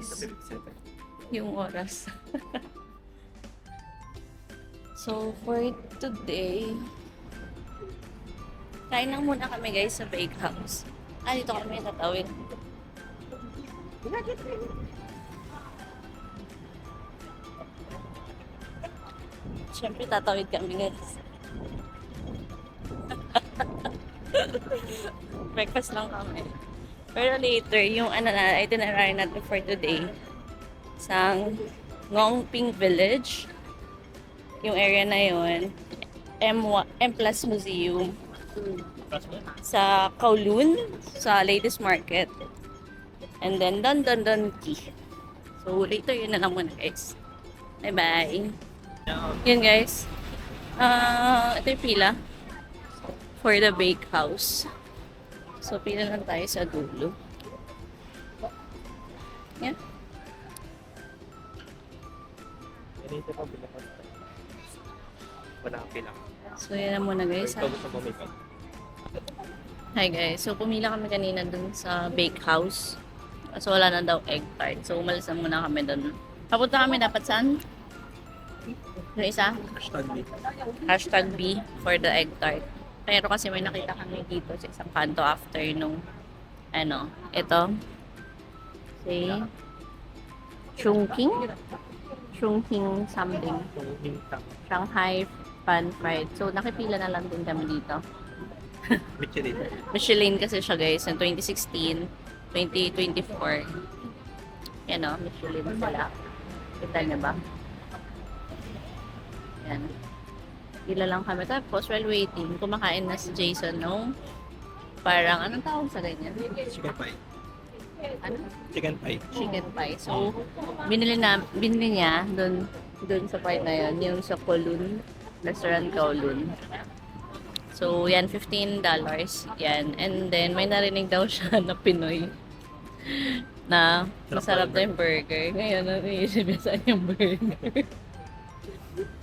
guys yung oras. So, for today, kain lang muna kami guys sa bake house. Dito kami tatawid. Siyempre, tatawid kami guys. Breakfast lang kami. Pero later, yung itinerary natin for today, sa Ngongping Village, yung area na yun, M Plus Museum, sa Kowloon, sa Ladies Market, and then Don Key. So later yun na lang muna guys. Bye bye. Yun guys. Ito yung pila for the bake house. So pila lang tayo sa dulo. Yan. Wala kang pila. So yan na muna guys. Ikaw gusto mo makeup? Hi guys. So pumila kami kanina dun sa bake house. So wala na daw egg tart. So umalis na muna kami dun. Papunta kami dapat saan? Yung isa? Hashtag B for the egg tart. Pero kasi may nakita kami dito sa isang kanto after nung ito. Si Chungking something. Shanghai Pan Fried. So nakipila na lang din kami dito. Michelin. Michelin kasi siya guys, ng 2016, 2024. Yan o, Michelin sila. Kita niya ba? Yan. Pila lang kami. Tapos while waiting, kumakain na si Jason nung parang, anong tawag sa ganyan? Chicken pie. Ano? Chicken pie. Chicken pie. So, binili niya doon sa part na yun, yung sa Kowloon, restaurant Kowloon. So, yan, $15. Yan. And then, may narinig daw siya na Pinoy na masarap na yung burger. Ngayon, naisip niya saan yung burger.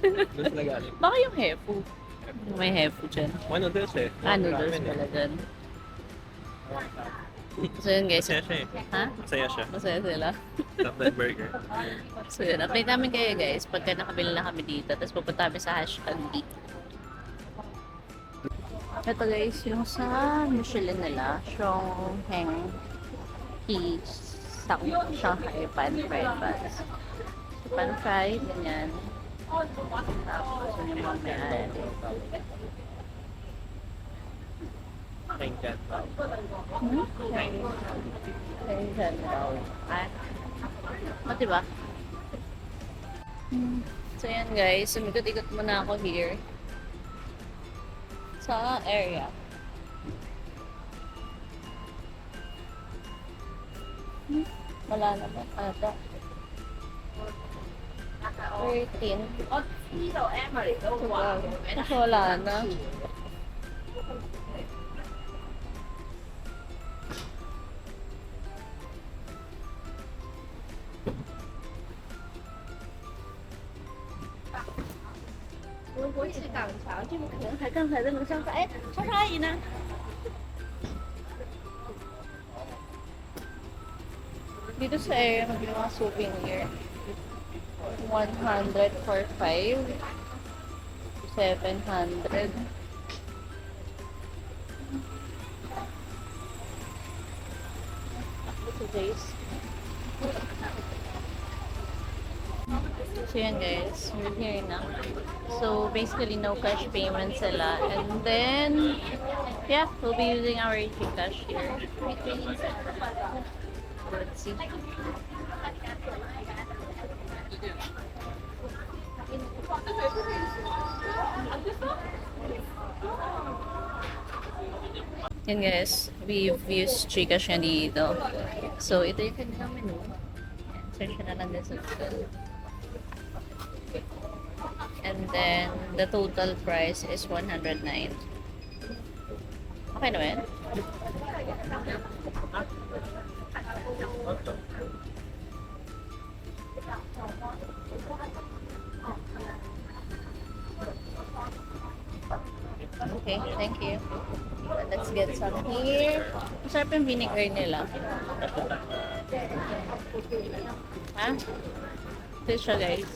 Doon sila galing. Baka yung hefu. May hefu dyan. Noodles eh. Noodles Ramen eh. pala dyan. So yun guys. Masaya siya eh. Ha? Masaya siya. Masaya sila. Top that burger. So yun, update namin kayo guys pagka nakabili na kami dito. Tapos pupunta kami sa hashtag B. Ito guys, yung sa Michelin nila, Chongqing Shanghai Pan Fried Buns. Pan Fried, ganyan. Tapos yung mamaya dito. Thank God. Ayan daw. Diba? So yan guys, sumikot-ikot muna ako here sa area. Wala na ba? Ano to? 13. Kasi wala na. Dito sa area, may mga souvenir. 100 for 5. 700. Today's. So yan guys, we're here na. So basically no cash payment sila. And then, yeah, we'll be using our GCash here. Let's see. Yan guys, we've used GCash na dito. So ito yung kanilang menu. Search na lang din sa Google. And then, the total price is 109. Okay naman? Okay, thank you. Let's get some here. Masarap yung vinegar nila. Ha? Ito siya guys.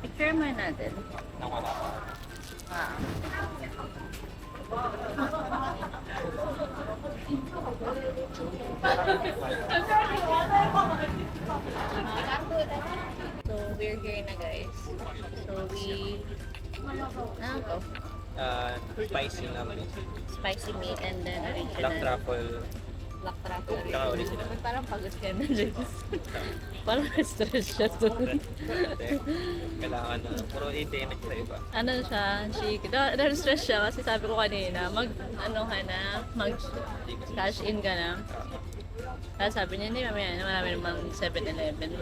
Picture mo natin. Ah. So, we're here na guys. So, ano to? Spicy naman. Spicy meat and then original. Black truffle. Black truffle. Tsaka original. Parang pagod ka na, James. Parang stress siya doon. Kailangan na. Puro i-damage sa iba. Ano siya, chic. Na-stress siya kasi sabi ko kanina, mag-cash in ka na. Tapos sabi niya, hindi, mamaya, marami namang 7-Eleven.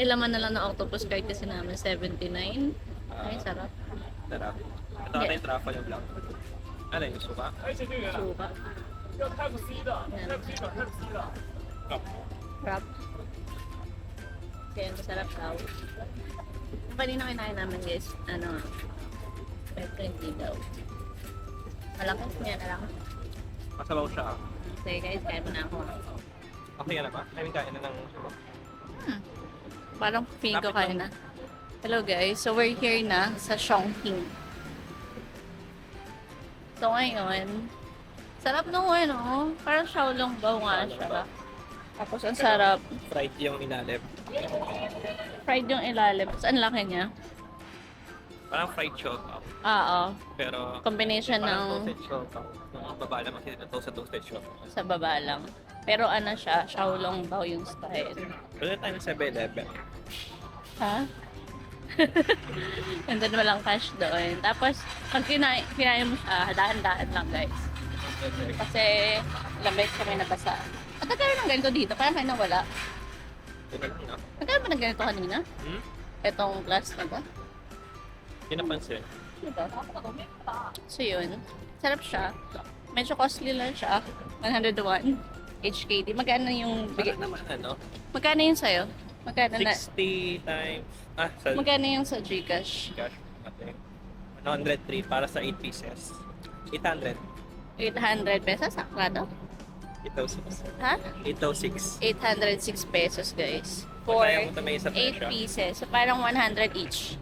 Eh, laman na lang ng octopus card kasi namin, 79. Ay, sarap. Sarap. Ito ka yung truffle yung black. Ano yung suka? Suka. Yan. Crab. Kaya masarap daw. Ang kanina kinain namin guys, petro daw. Malaki niya na lang. Masabaw siya. Sige guys, kain mo na ako. Okay na ba? I mean, kain na ng... Parang feeling ko kain na. Hello guys, so we're here na sa Chongqing. So ngayon, sarap nung parang xiaolongbao nga siya. Tapos ang sarap. Fried yung ilalim. Fried yung ilalim. Tapos ang laki niya. Parang fried shellcop. Oo. Pero... Combination parang ng toasted shellcop. Nung baba naman sila sa toasted shellcop. sa baba lang. Pero ano siya, xiaolongbao yung style. Pwede tayo ng 7-Eleven. Ha? And then walang cash doon. Tapos, pag kinain mo siya, dahan-dahan lang guys. Kasi, ilang beses kami nabasa. At nagkaroon ng ganito dito, parang kayo nawala. Yun na lang, no? Nagkaroon ba ng ganito kanina? Hmm? Itong glass na ba? Yun napansin. Diba? So yun, sarap siya. Medyo costly lang siya. 101 HKD. Magkano yung Parang naman Magkano yung sa'yo? Magkano na? 60 times... sa Magkano yung sa Gcash? cash. Okay. 103 para sa 8 pieces. 800. 800 pesos? Sakto? 806. Ha? 806. 806 pesos guys. For Kaya mo ito may isa 8 pieces. So parang 100 each.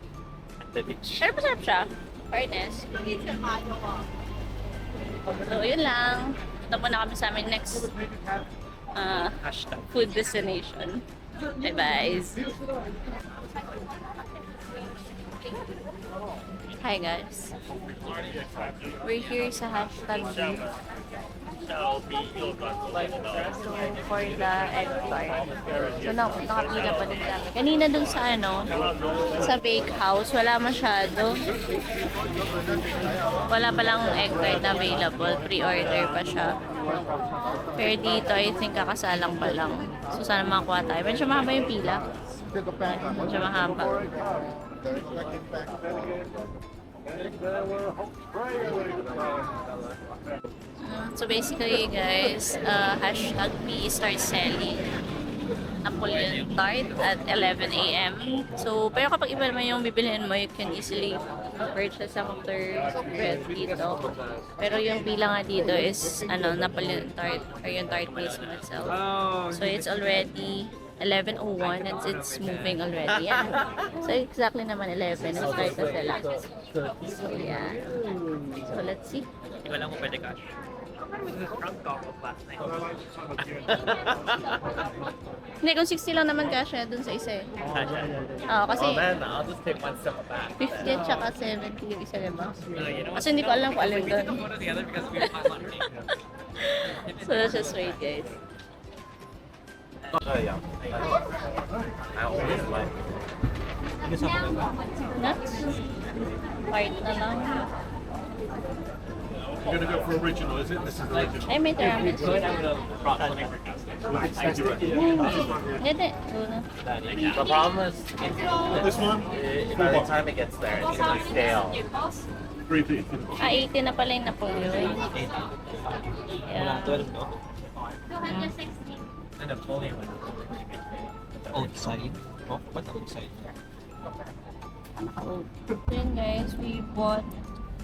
100 each. Pero masarap siya. Fairness. So yun lang. Ito muna kami sa aming next Hashtag. food destination. Bye-bye. Hi guys. We're here sa hashtag B. So, for the egg tart. So, nakapila pa din kami. Kanina dun sa sa bake house, wala masyado. Wala palang egg tart na available. Pre-order pa siya. Pero dito, I think kakasalang pa lang. So, sana makakuha tayo. Medyo mahaba yung pila. Medyo mahaba. So basically guys, hashtag B start selling Napoleon tart at 11 a.m. So, pero kapag iba naman yung bibilihin mo, you can easily purchase after bread dito. Pero yung bilang nga dito is Napoleon tart or yung tart mismo itself. So it's already 11:01 and it's moving already. Yeah. So exactly naman 11 ang start na sila. So yeah. So let's see. Hindi ko alam kung pwede cash. Hindi, kung 60 lang naman kasya dun sa isa eh. Oo, kasi man, I'll just take one step back. 50 at saka 70 yung isa, diba? You know, Kasi hindi ko alam kung alin we doon. can go together because we have money. So let's just wait guys. Oh yeah. I always like. Nuts? Part na lang. You're gonna go for original, is it? This is original. Ay, may tiramisu. Hindi. Una. The problem is, This one? by the time it gets there, it's gonna be stale. 350. 80 na pala yung Napoleon. Wala, Yeah. 12, no? And Napoleon. Outside. Oh, ba't outside? So yun guys, we bought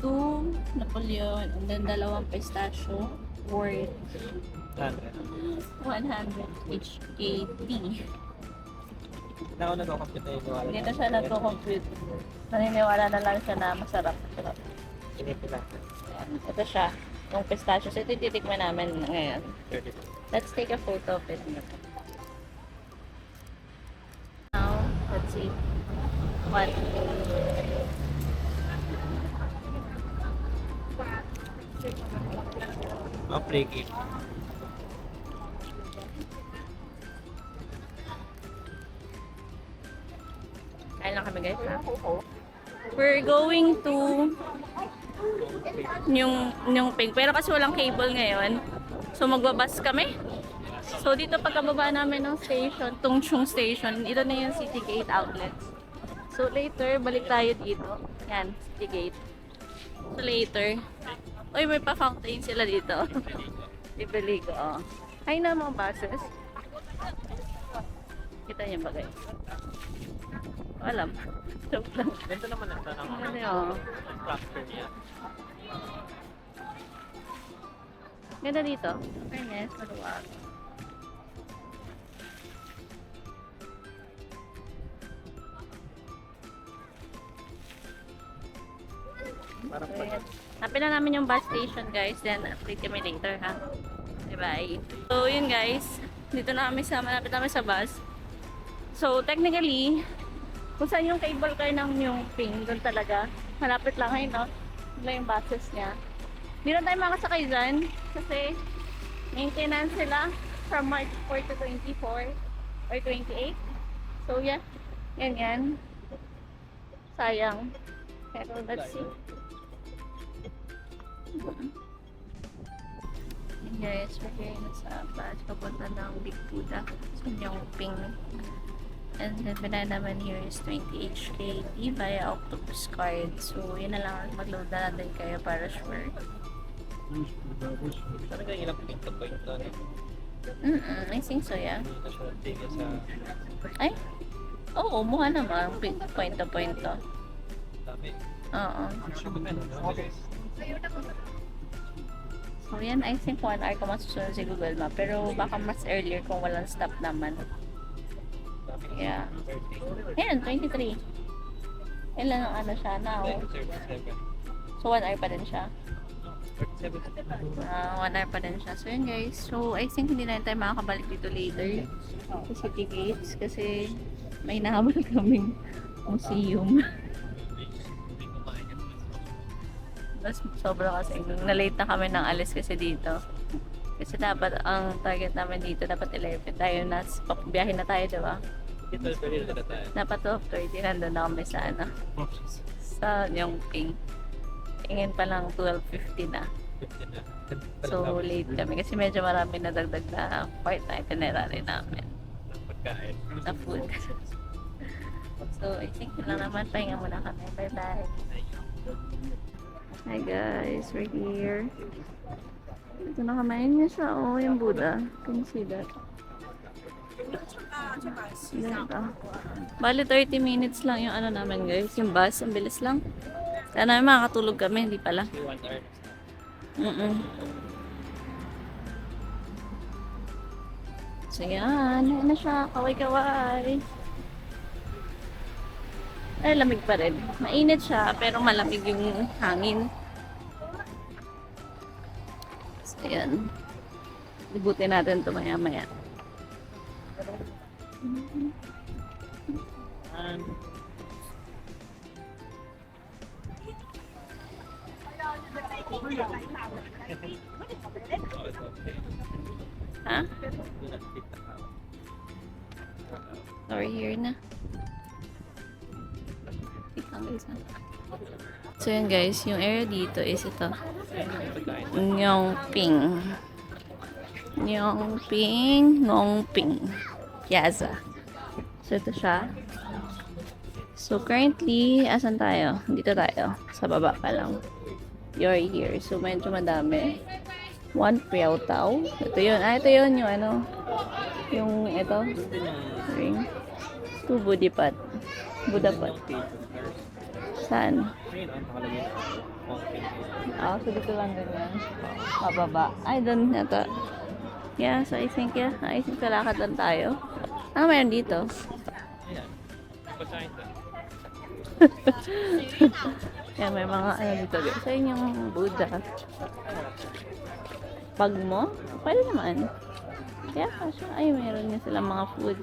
2 Napoleon and then 2 pistachio. worth 100. 100 HKD. Nauna ko compute na yung Hindi na siya nagko-compute. Naniniwala na lang siya na masarap. Masarap. Pinipila. Ayan. Ito siya. Yung pistachios. Ito yung titikman namin ngayon. 30. Let's take a photo of it. Now, let's see. What? Ang free gift. Kain lang kami guys ha. We're going to yung pink. Pero kasi walang cable ngayon. So magbabas kami. So dito pagkababa namin ng station, Tungchung Station, ito na yung City Gate outlets. So later, balik tayo dito. Yan, City Gate. So later, uy may pa-fountain sila dito. Bibili ko. Oh. Ay na mga buses. Kita niyo ba guys? Alam. Joke lang. Ganito naman ang tanong. Ano yun? Structure niya. Ganda dito. Fairness, maluwag. Parang So, yan. Hanapin na namin yung bus station guys. Then, update kami later ha. Bye-bye. So, yun guys. Dito na kami sa, malapit namin sa bus. So, technically, kung saan yung cable car ng yung ping, doon talaga. Malapit lang ngayon, no? Wala yung buses niya. Hindi na tayo makasakay dyan. Kasi, maintenance sila from March 4 to 24 or 28. So, yeah. Yan. Sayang. Pero, let's see. And guys, we're here na sa bus papunta ng Big Buddha sa Yongping. And then pinaka naman here is 20 HKD via Octopus card. So yun na lang, mag-load na natin kayo para sure. talaga hirap pinto ko ito. I think so, yeah. Hindi na siya tigil sa Ay? Oo, mukha naman. Point to point to. dami. Oo. Ano, no? So yan, I think 1 hour ko masusunod si Google Map. Pero baka mas earlier kung walang stop naman. Dami. Yeah. 30. Ayan, 23. Ilan ang ano siya now? 37. So 1 hour pa din siya. 37. 1 hour pa din siya. So yun guys. So I think hindi na tayo makakabalik dito later sa City Gates kasi may nahabol kaming museum. Mas sobra kasi na-late na kami ng alis kasi dito. Kasi dapat ang target namin dito dapat 11 tayo na biyahe na tayo, diba? Ito, pwede na tayo. Dapat 12:30 nandun na kami sa ano, sa Yongping. Tingin pa lang 12:50 na. 15 na. So late kami kasi medyo marami na dagdag na part na itinerary namin Pagkain. na food. So I think yun lang naman, pahinga muna kami. Bye bye. Hi guys, we're here. Ito na kami. Ayun nga siya, oh, yung Buddha. Can you see that? Ganda. Bali 30 minutes lang yung ano namin guys, yung bus. Ang bilis lang. Kaya namin makakatulog kami, hindi pala. 1 hour. So yan, ayun na siya. Kaway-kaway. Ay, lamig pa rin. Mainit siya, pero malamig yung hangin. So, yan. Libutin natin ito maya-maya. Ha? Or here na. So yun guys, yung area dito is ito. Yongping. Yongping. Piazza. So ito siya. So currently, asan tayo? Dito tayo. Sa baba pa lang. You're here. So medyo madami. 1 Piao Tao. Ito yun. Ito yun yung ano. Yung ito. Ring. 2 Buddha Pot. Saan? Ayun, nakalagay na. Ngongping. So dito lang ganyan. Pababa. Ay, doon yata. Yeah, so I think lalakad lang tayo. Ano meron dito? Ayan. Pagkain doon. Yan, may mga ano dito guys. So yun yung Buddha. Pag mo? Pwede naman. Kaya kasi, ay, meron niya silang mga food.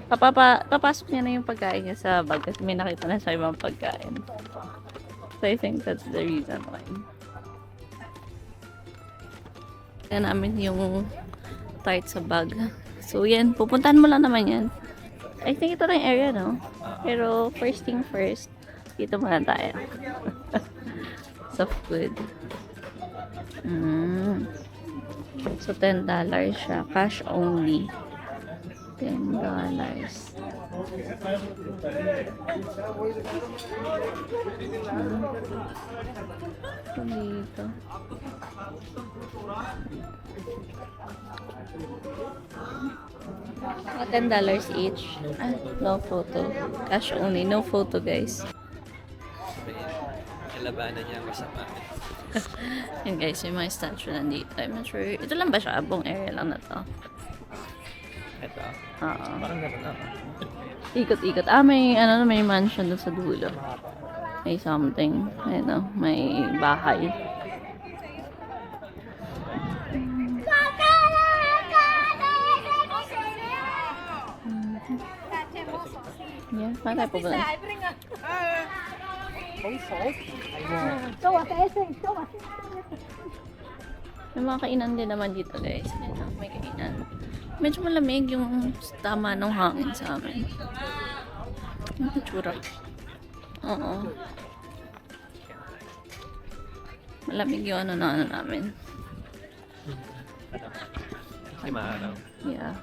Papasok niya na yung pagkain niya sa bag kasi may nakita na sa ibang pagkain. So I think that's the reason why. Kaya namin yung tart sa bag. So yan, pupuntahan mo lang naman yan. I think ito lang yung area, no? Pero first thing first, dito muna tayo. Sa food. So $10 siya. Cash only. $10. Dito. Mga $10 each. No photo. Cash only. No photo, guys. Kalabanan niya kasama. Yan guys, yung mga statue nandito. I'm not sure. Ito lang ba siya? Buong area lang na to. Ito. Oo. Parang gano'n na. Ikot-ikot. May mansion doon sa dulo. May something. Ayun, may bahay. Yeah, saan tayo pupunta? May mga kainan din naman dito guys. Ayun, may kainan. Medyo malamig yung tama ng hangin sa amin. Ang itsura. Oo. Malamig yung ano namin. Kasi maaraw. Yeah.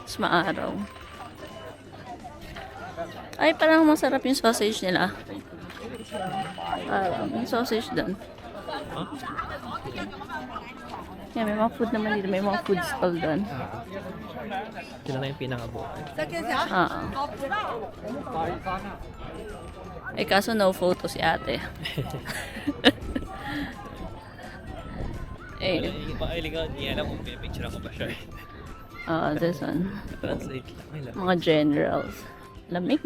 Mas maaraw. Ay, parang masarap yung sausage nila. Yung sausage doon. Huh? Yeah, may mga food naman dito. May mga food stall doon. Sila na yung pinakabuhay. Oo. Eh, kaso no photo si ate. Eh, Makailing ako, hindi alam kung picture ako ba siya. this one. Translate lang nila. Mga generals. Lamig.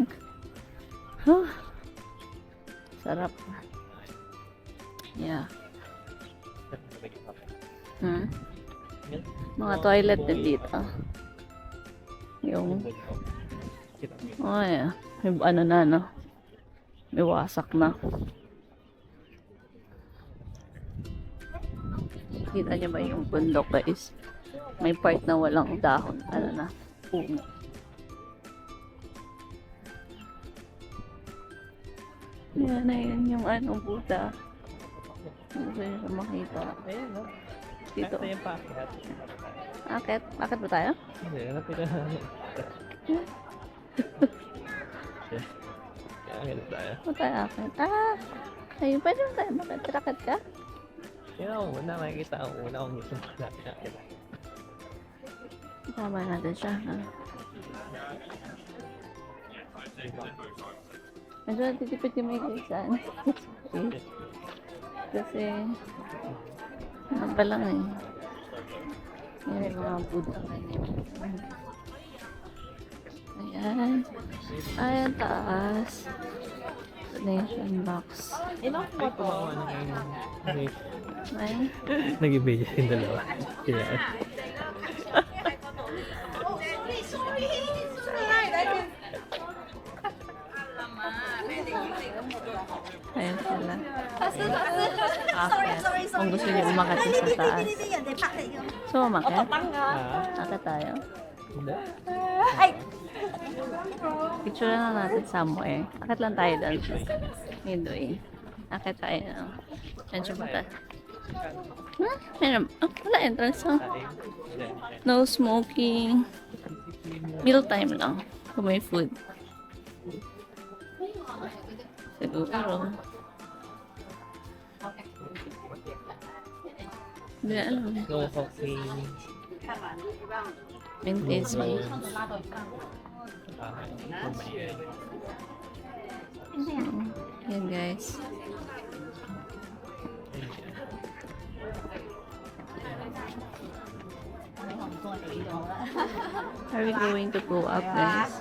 Huh. Sarap. Yeah. Mga toilet din dito. Yung yeah. May ano na, no? May wasak na. Kita niyo ba yung bundok guys? May part na walang dahon. Ano na? Puno. Yan na yun yung ano, Buddha. Ano ba yung makita? Ayan, no? Dito. Ito yung packet. Akit? Akit ba tayo? Hindi, napita na. Kaya ganun tayo. Ano tayo akit? Ayun, pwede mo tayo makatirakat ka? Yan ako muna, makikita ako muna kung gusto mo natin natin. Tama natin siya. Medyo natitipid yung may kaysan. Kasi, ano pa lang eh. Yan yung mga Buddha. Ayan. Ayan, taas. Donation box. Ay, kumakuha na kayo. Ayan. Nag-ibigay yung dalawa. Kaya, Ayan sila. Akit. Kung gusto niyo umakat sa taas. So, umakat? Akit tayo. hindi. Picture na lang natin somewhere. Akit lang tayo doon. Midway. Akit tayo. Medyo mata. Meron. Wala entrance. No smoking. Meal time lang. Kung may food. Siguro. Hindi na alam. No coffee. Vintage mo. So, yan guys. Are we going to go up, guys?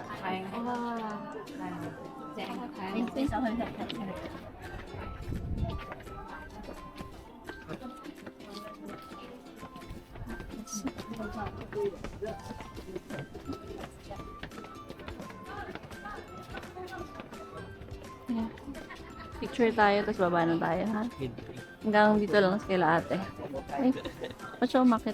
Yeah. Picture tayo, tapos baba na tayo, ha? Hanggang dito lang sa kila ate. Ay, ba't siya umakit?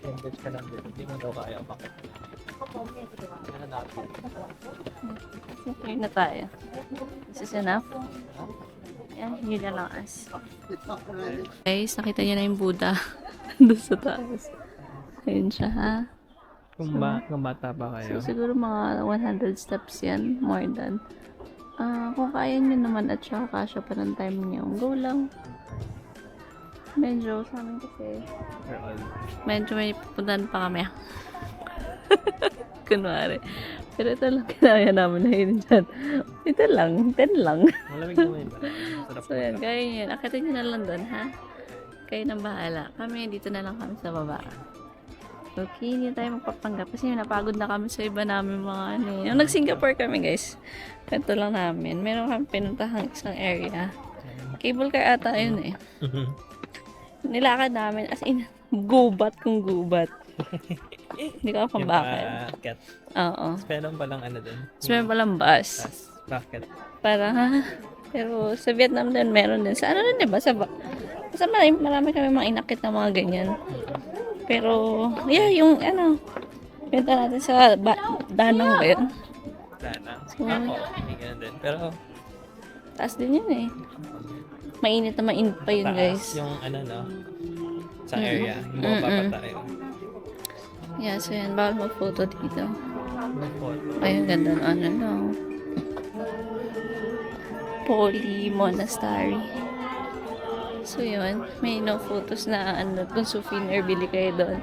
Endage ka lang din. Hindi mo daw kaya bakit. Okay na tayo. This is enough. Yan, yun na lang as. Guys, nakita niyo na yung Buddha. Doon sa taas. Ayun siya, ha? Kung bata pa kayo. So, siguro mga 100 steps yan. More than. Kung kaya nyo naman at saka kasya pa ng time nyo, go lang. Medyo sa amin kasi, medyo may pupuntahan pa kami. Kunwari. Pero ito lang kinaya namin na yun dyan. Ito lang, 10 lang. Malamig naman yun. Sarap So yan, kaya yun. Akitin nyo na lang doon, ha? Kayo nang bahala. Kami, dito na lang kami sa baba. Okay, hindi tayo magpapanggap. Kasi napagod na kami sa iba namin mga ano. Yung nag-Singapore kami, guys. Kanto lang namin. Meron kami pinuntahang isang area. Cable car ata yun eh. Nilakad namin as in, gubat kung gubat. Hindi ka Yung pambakit. packet. Oo. Meron palang ano dun. Tapos meron palang bus. Packet. Parang, ha? Pero sa Vietnam din, meron din. Sa ano din, diba? Sa marami kami mga inakit na mga ganyan. Pero, yeah, yung ano, benta natin sa Danang ba yun? Sana. So, Ako, hindi ganun din. Pero, taas din yun eh. Mainit na mainit pa yun, taas guys. yung ano, no? Sa area. Yung baba pa tayo. Yeah, so yan. Bawal mag-photo dito. Photo. Ay, ang ganda ng ano, no? Poly Monastery. So, yun. May no photos na ano, kung souvenir, bili kayo doon.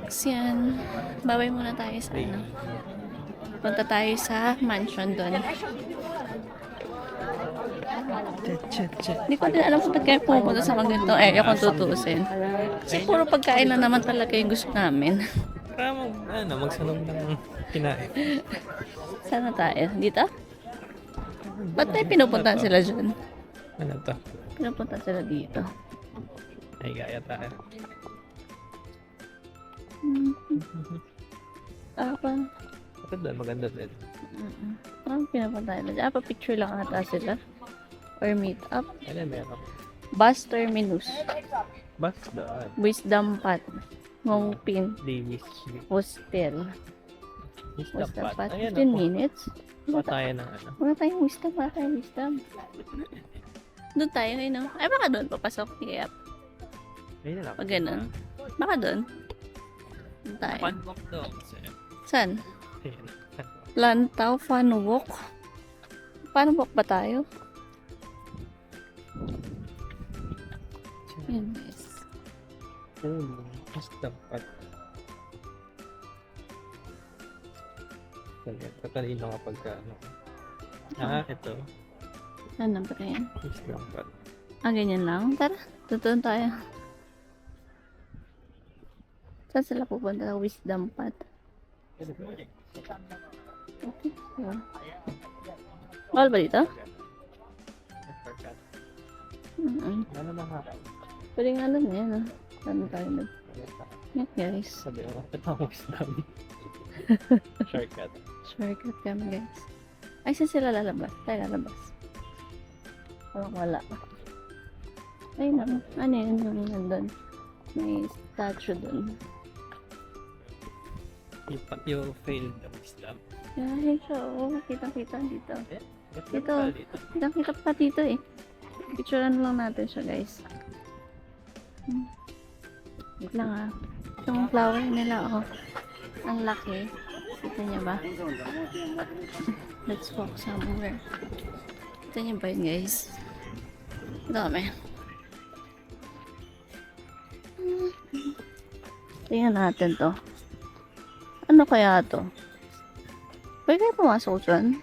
Kasi yan. Babay muna tayo sa ano. Punta tayo sa mansion doon. Hindi ko din alam kung ba't kayo pumunta sa mga ganitong area kung tutuusin. Kasi puro pagkain na naman talaga yung gusto namin. Para magsanog ng kinain. Sana tayo? Dito? Ba't tayo pinupuntahan sila dyan? Ano to? Pinupuntahan sila dito. Ay, gaya tayo. Apa? Maganda din. Parang pinupuntahan nila. Pa-picture lang ata sila. Or meet up. Ano meron? Bus terminus. Bus doon. Wisdom Path. Ngongpin. Davis. Hostel. Wisdom Wisdom Path. Path. Ayan 15 ako. minutes. Kuha tayo ng ano. Wala tayong wisdom. Wala tayong wisdom. Doon tayo ngayon, no? Ay, baka doon papasok. Kaya, Ayun na lang. pag ganun. Baka doon. Doon tayo. Fun walk doon. Saan? Ayun. Lantaw Fun Walk. Paano walk ba tayo? Yun, guys. Wisdom Path. Katalino kapag ka, ano. Ito. Ano ba yan? Wisdom Path. Ganyan lang. Tara, tutuon tayo. Saan sila pupunta? Wisdom Path. Okay. Yeah. Bawal ba dito? Shortcut. Ano na nga? Pwede nga lang yan, ah. Saan tayo doon? Yeah, guys. Sabi ko, ito ang wisdom. Shortcut. Shortcut kami, guys. Ay, saan sila lalabas? Tayo lalabas. Wala. Ay, naman. Ano yun? Yung nandun. May statue dun. You failed the wisdom. Ay, siya. Oo, kitang-kita dito. Dito. Dito. Kitang-kita pa dito eh. Picturean lang natin siya, guys. Wait lang ah. Itong flower nila, oh. Ang laki. Kita niya ba? Let's walk somewhere. Kita niya ba yun, guys? Ito kami. Tingnan natin to. kaya to? Pwede kayo pumasok dyan?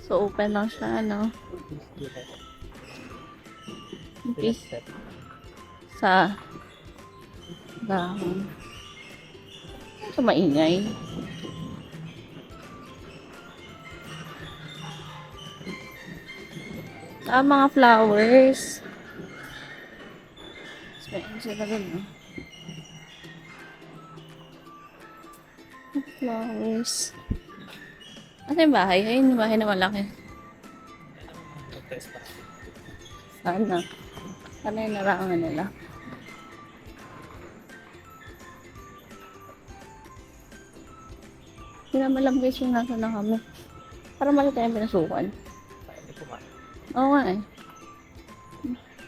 So, open lang siya, ano? Okay. Sa dahon. Ito maingay. Mga flowers. Meron sila dun, no? Flowers. Ano yung bahay? Ayun yung bahay na malaki. Sana. Sana yung narangan nila. Hindi na malam guys yung nasa na kami. Para mali tayong pinasukan. Oo nga eh.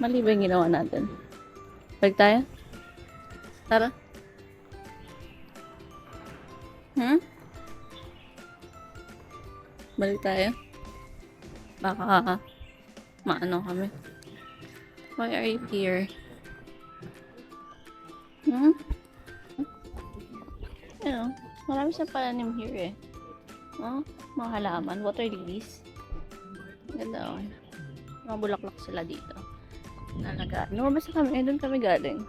Mali ba yung ginawa natin? Balik tayo? Tara. Balik tayo? Baka maano kami. Why are you here? Ano? Marami siyang palanim here eh. Oh, mga halaman. Water lilies. Ganda oh. Mga bulaklak sila dito. Nalagaan. Lumabas na kami. Doon kami galing.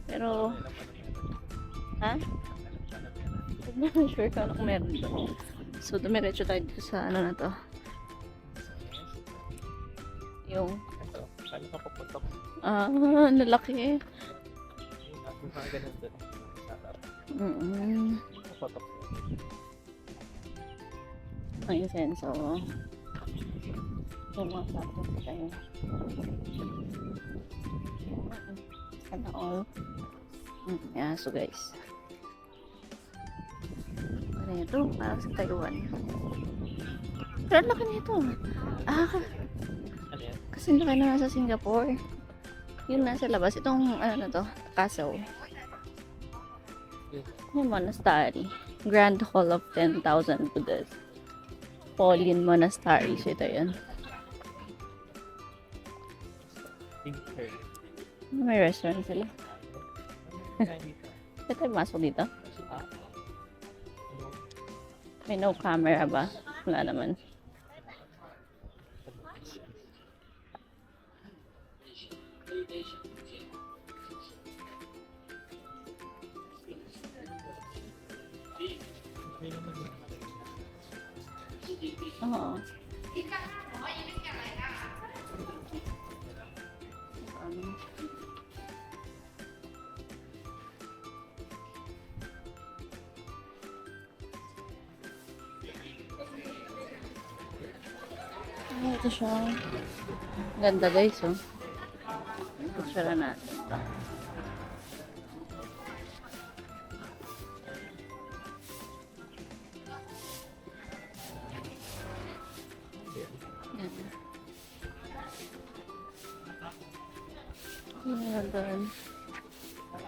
Pero, ha? Hindi naman sure kung ano meron doon. So, dumiretso tayo dito sa ano na to. Yung Saan ka papunta? lalaki eh. Ganun doon. Paputok. Ang insenso. Yung mga plato sa tayo. Sana all. Yeah, so guys. Ano ito? Parang sa Taiwan. Pero ang laki nito. Ano yan? Kasi laki na nasa Singapore. Yun nasa labas. Itong ano na to? Castle. Yung monastery. Grand Hall of 10,000 Buddhas. Pauline Monastery. So ito yun. May restaurant sila. Pwede tayo masok dito? May no camera ba? Wala naman. Oo. Ito siya. Ganda guys, oh. Picture natin ito. Meron doon.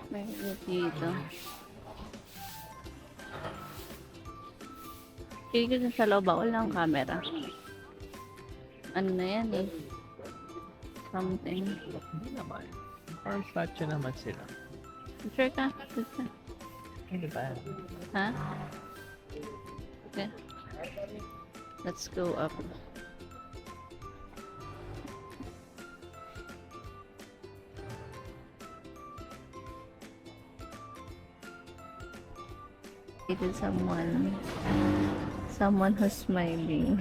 Meron dito. Kaya sa loob ako lang camera. Ano na yan eh? Something. Hindi naman. Or statue naman sila. Sure ka? Sure. Hindi ba? Ha? Okay. Let's go up. It is someone who's smiling.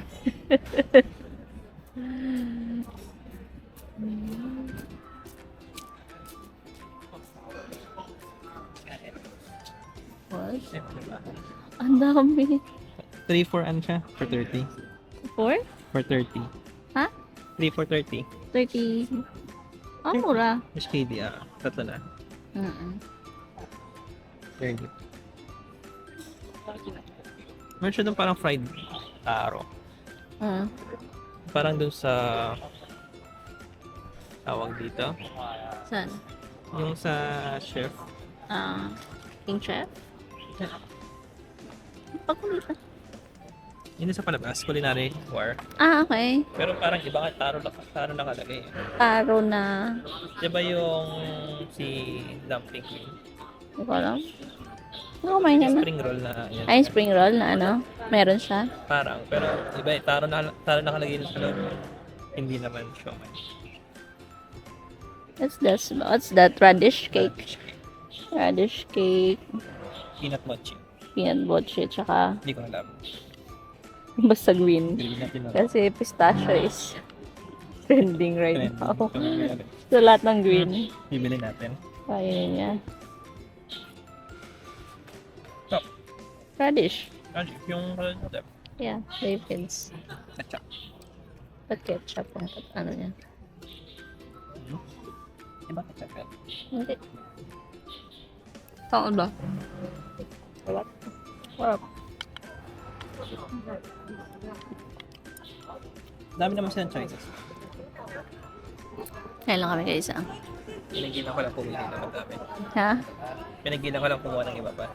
What? Diba? Ang dami. 3 for ano siya? For 30. 4? For 30. Ha? 3 for 30. 30. Ang mura. Mas KD, tatlo na. 30. Meron siya doon parang fried taro. Parang doon sa tawag dito. Saan? Yung sa chef. King Chef? Pagkulitan. Yun sa palabas, Culinary War. Ah, okay. Pero parang iba ka, taro nakalagay. Taro na. Di ba yung si Dumpling Queen? Hindi ko alam. Ano kumain niya na? Spring roll na yan. Ay, spring roll na ano? Meron siya. Parang, pero iba eh, taro nakalagay sa loob. Hindi naman siomai. What's that? Radish cake. Radish cake. Peanut mochi. Peanut butter, tsaka Hindi ko alam. basta green. Green natin lang. Kasi pistachio is trending right now. Trending. So, lahat ng green. Bibili natin. Kaya niya. Stop. Radish. Yung natin. Yeah, Philippines. Ketchup. Ba't ketchup ang ano niya? Iba ketchup yan. Hindi. Saan ba? What? Sarap. Dami naman silang choices. Kaya lang kami guys, ah. Pinagilan ko lang pumili naman dami. Ha? Pinagilan ko lang kumuha ng iba pa.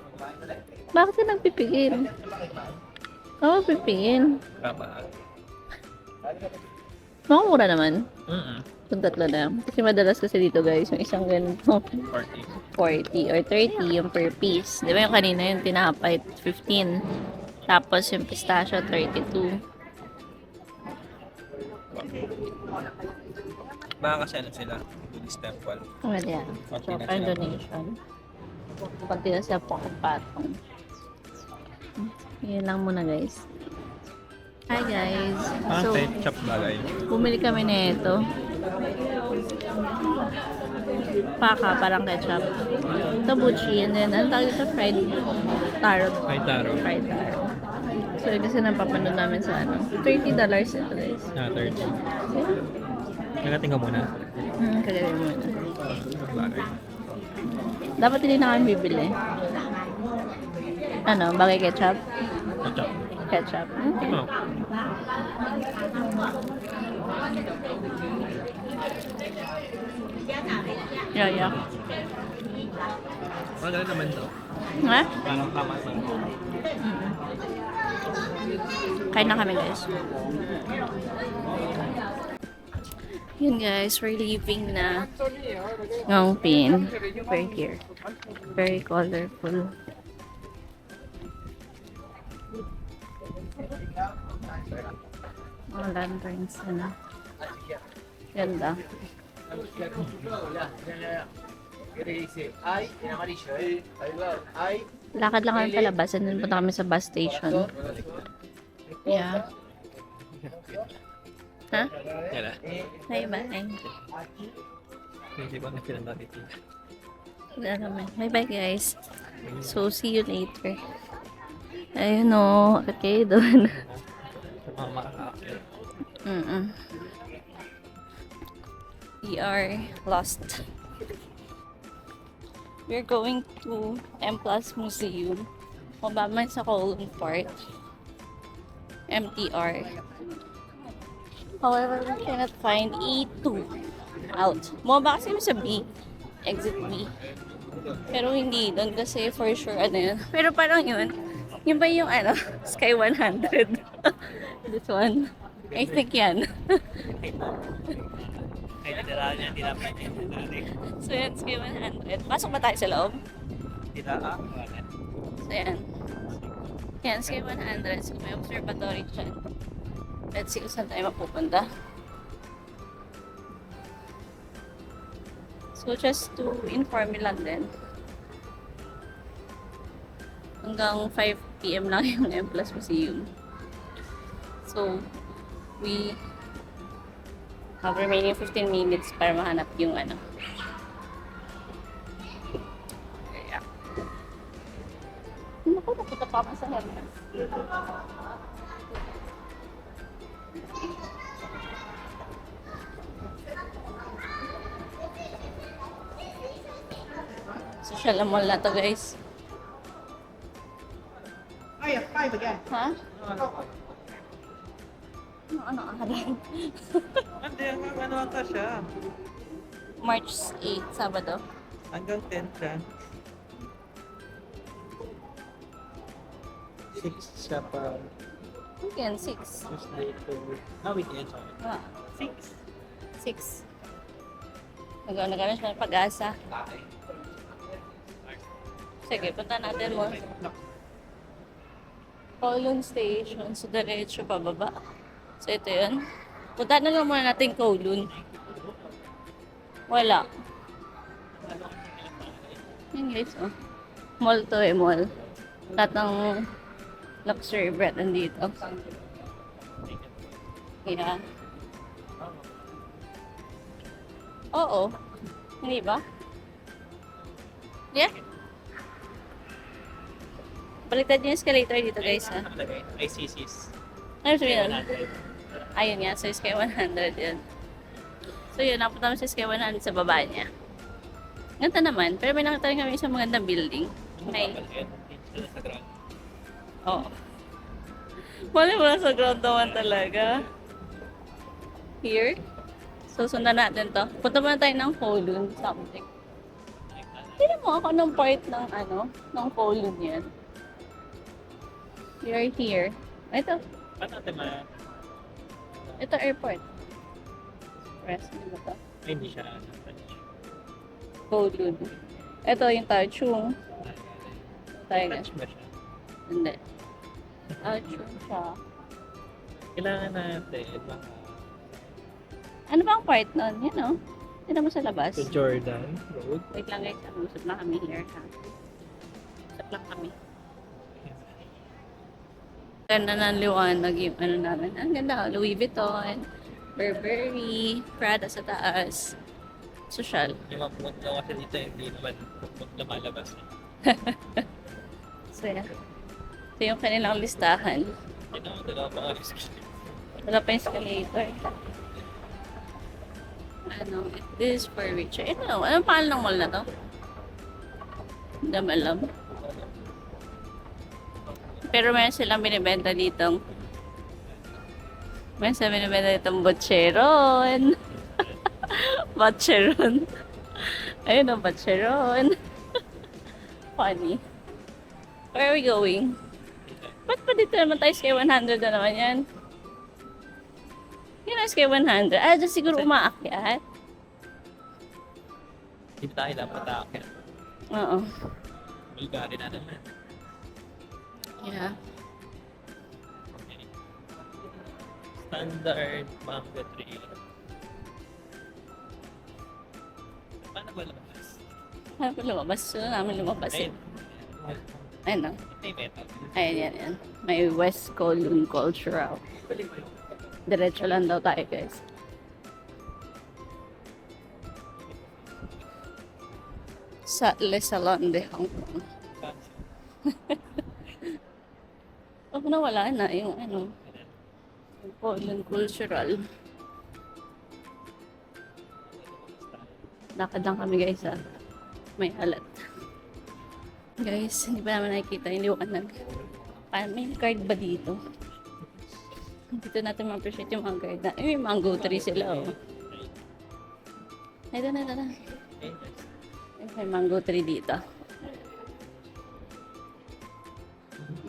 Bakit ka nagpipigil? Oo, pipigil. Tama. Makamura naman. Mm-mm. Kung tatlo na. Kasi madalas kasi dito guys, yung isang ganito, 40. 40 or 30 yung per piece. Di ba yung kanina yung tinapay, 15. Tapos yung pistachio, 32. Baka kasi ano sila, Buddhist temple. Well, yeah. Konti So, na parang sila. donation. Konti na sila patong. Yun lang muna guys. Hi guys. So, Ketchup bagay. bumili kami na ito. Paka, parang ketchup. Tabuchi, and then, ano tawag ito? Fried taro. Ay, taro. Fried taro. So, kasi napapanood namin sa ano. $30 ito guys. 30. Nagating ka muna. Kagawin mo na. Bagay. Dapat hindi na kami bibili. Ano, bagay ketchup? Ketchup. Ketchup. Okay. Oh. Yeah. Magaling naman to. Ha? Parang tama sa Kain na kami guys. Yun guys, we're leaving na Ngongpin. We're here. Very colorful. Mga lanterns na. Ganda. Lakad lang kami palabas and then punta kami sa bus station. Yeah. Ha? Yan na. Bye-bye. Hindi ko na pinandati. Bye-bye guys. So, see you later. Ayun o. Okay, doon. Sa mga makakakit. We are lost. We're going to M Plus Museum. Mababa sa Kowloon Park. MTR. However, we cannot find E2 out. Mababa kasi kami sa B. Exit B. Pero hindi doon kasi for sure ano yun. Pero parang yun. Yun ba yung ano? Sky 100. This one. I think yan. Ay, nadala niya, hindi naman niya. So yan, Sky 100. Pasok ba tayo sa loob? Tila, So yan. Yan, Sky 100. So may observatory dyan. Let's see kung saan tayo mapupunta. So just to inform you lang din. Hanggang 5 PM lang yung M Plus Museum. So, we have remaining 15 minutes para mahanap yung ano. Yeah. Naku, napunta pa ako sa Hermes. Social mall na to guys. Oh, yeah, 5 again. Ha? Ano araw? Hindi, ano ata siya? March 8, Sabado. Hanggang 10 siya. 6 siya pa. Weekend, 6. Tuesday to... weekend, sorry. Ah, 6. 6. Nag-ano kami siya ng Pag-asa. Sige, punta natin mo. Kowloon Station. So, diretso pababa. So, ito yun. Punta na lang muna natin Kowloon. Wala. Yun guys, oh. Mall to eh, mall. Lahat ng luxury brand nandito. Yeah. Oo. Hindi ba? Yeah. Baliktad yung escalator dito guys ha. ICC's. Ano sabihin nun? Ayun nga, so Sky 100 yun. So yun, napunta kami sa Sky 100 sa baba niya. Ganda naman, pero may nakita rin kami isang magandang building. May, Sa ground. oo. Wala mo sa ground naman talaga. Here. So sundan natin to. Punta muna tayo ng Kowloon something. Tignan mo ako ng part ng ano, ng Kowloon yan. We are here. Ito. Paano natin Ito airport. Rest, ano ba to? hindi siya. Kowloon. Ito yung Taichung. Tayo Touch ba siya? Hindi. Taichung siya. Kailangan natin Ano ba ang part nun? Yan o. Tignan mo sa labas. sa Jordan Road. Wait lang guys. Usap lang kami here ha. Usap lang kami. Ganda ng liwanag yung ano namin. Ang ganda. Louis Vuitton, Burberry, Prada sa taas. Social. Yung mga pumunta kasi dito, hindi naman lumalabas. So yan. Ito yung kanilang listahan. Yun ang dalawa pa oras. Wala pa yung escalator. Ano, this is for richer. Ito, anong pangalan ng mall na to? Hindi naman alam. Pero meron silang binibenta ditong Botcheron. Botcheron. Ayun ang Botcheron. Funny. Where are we going? Ba't pa dito naman tayo Sky 100 na naman yan? Yun ang Sky 100. Ah, dyan siguro umaakyat. Hindi tayo dapat aakyat. Oo. Bulgari na naman. Yeah. Okay. Standard Mango Trail. Paano ba lumabas? Ano pa lumabas? Sino namin lumabas eh? Ayun. Ayun o. May metal. Ayan, yan, yan. May West Kowloon Cultural. Diretso lang daw tayo, guys. Sa Le Salon de Hong Kong. Oh, nawala na yung ano, yung Kowloon Cultural. Lakad lang kami, guys, ha. May alat. Guys, hindi pa naman nakikita yung liwanag. May guard ba dito? Dito natin ma-appreciate yung mga guard na. May mango tree sila, oh. Ito na. May mango tree dito.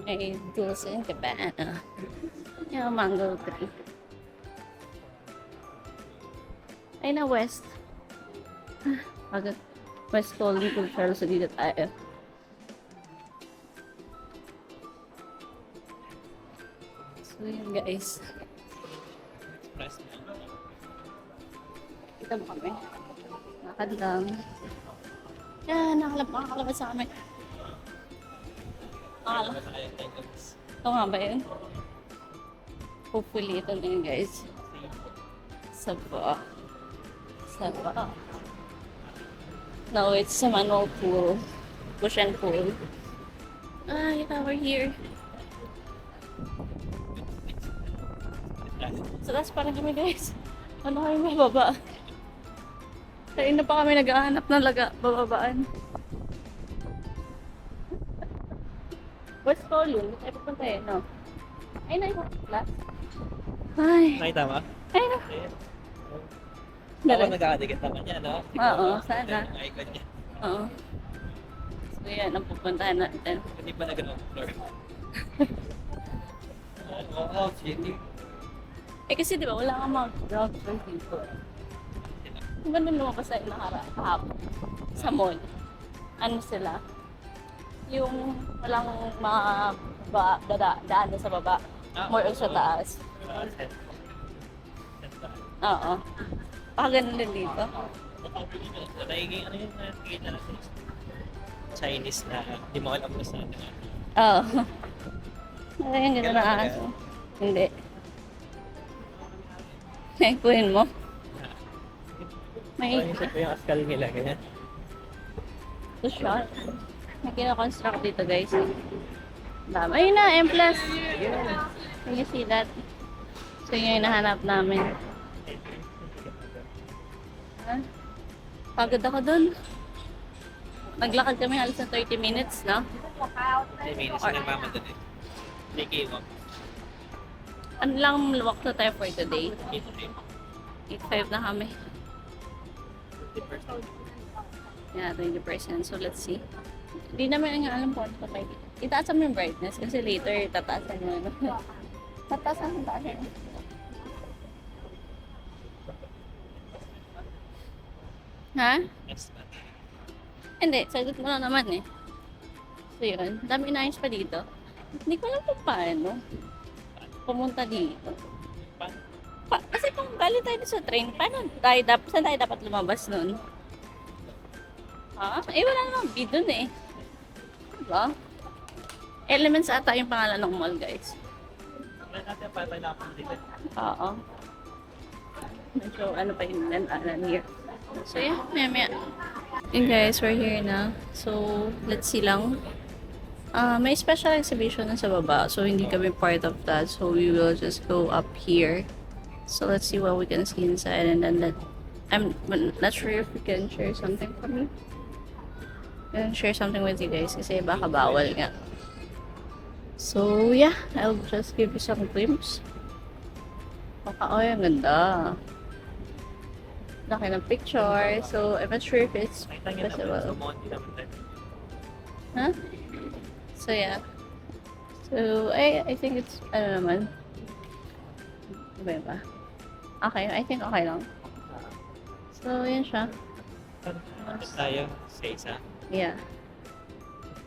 May Dulce and Cabana. Yung mango tree. Ay na, West. West Kowloon Cultural, so dito tayo. So yun guys. Press na. Kita mo kami. Nakad lang. Yan, nakakalabas sa kami. Ito nga ba yun? Hopefully ito na yun guys. Saba. No, it's sa manual pool. Push and pull. Ah, yeah, we're here. So, that's parang kami guys. Ano kami mababa? Kain na pa kami naghahanap ng bababaan. West Kowloon, tayo pupunta eh, no? Ay, na yung class. Ay, Nakita mo? ay na. Ayun. Ako Galing. nagkakadikit naman yan, no? Oo, sana. Yung icon niya. Oo. So, yan ang pupuntahan natin. Hindi pa nag-ground floor. Eh kasi di ba wala kang mga ground floor dito. Di ba nung lumabas tayo kahapon sa mall? Ano sila? Yung walang mga daan sa baba. More on sa taas. Oo. Ganun din dito. Nagiging ano yung nakikita natin? Chinese na hindi mo alam na sa atin. Oo. Ay, ang ganda na aso. Hindi. Naikuhin mo? May Ito yung askal nila, ganyan. ito shot. May kinakonstruct dito guys. Dami. Ayun na, M+. Can you see that? So yun yung hinahanap namin. Ha? Pagod ako dun. Naglakad kami halos na 30 minutes, no? 10 minutes na mama doon eh. May kiwag. Ano lang walk na tayo for today? 8.5 na kami. 50%. Yeah, 20%. So let's see. Hindi namin nga alam kung ano pa tayo. Itaas mo yung brightness kasi later tataasan mo. Tataasan. Ha? Yes, ma'am. Hindi, sagot mo na naman eh. So yun, dami inayos pa dito. Hindi ko alam kung paano pumunta dito. Kasi kung galing tayo sa train, saan tayo dapat lumabas nun? Ha? Eh wala namang bid dun eh. Diba? Elements ata yung pangalan ng mall guys. Wala natin pa tayo dito. Oo. Medyo ano pa yung lantaran here. So yeah, maya. And guys, we're here na. So, let's see lang. May special exhibition na sa baba. So, hindi kami part of that. So, we will just go up here. So, let's see what we can see inside. And then I'm not sure if we can share something from me. I can share something with you guys kasi baka bawal nga. So, yeah. I'll just give you some glimpse. Ay, ang ganda. Laki ng picture. So, I'm not sure if it's visible. Huh? So, yeah. So, I think it's, ano naman. Iba ba? Okay, I think okay lang. So, yan siya. Tayo sa isa. Yeah.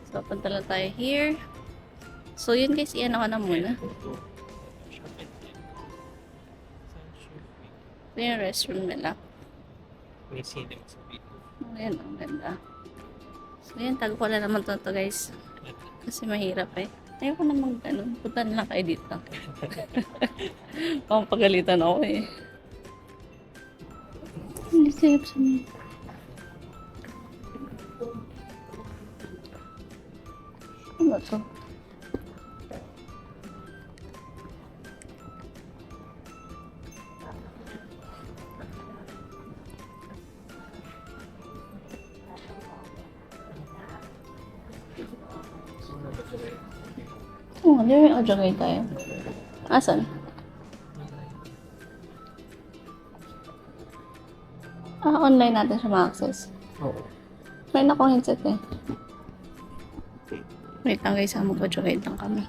So, punta lang tayo here. So, yun guys, iyan ako na muna. Ito yung restroom nila. May sino sa video. Ayan, ang ganda. So, yan, tago ko na naman to guys. Kasi mahirap eh. Ayoko na ganun. Punta na lang kayo dito. Pagalitan ako eh. Hindi safe sa mga. Ano to? Oh, di may audio tayo. Asan? Online natin siya ma-access. Oo. May na akong headset eh. Wait lang guys, mag-audio lang kami.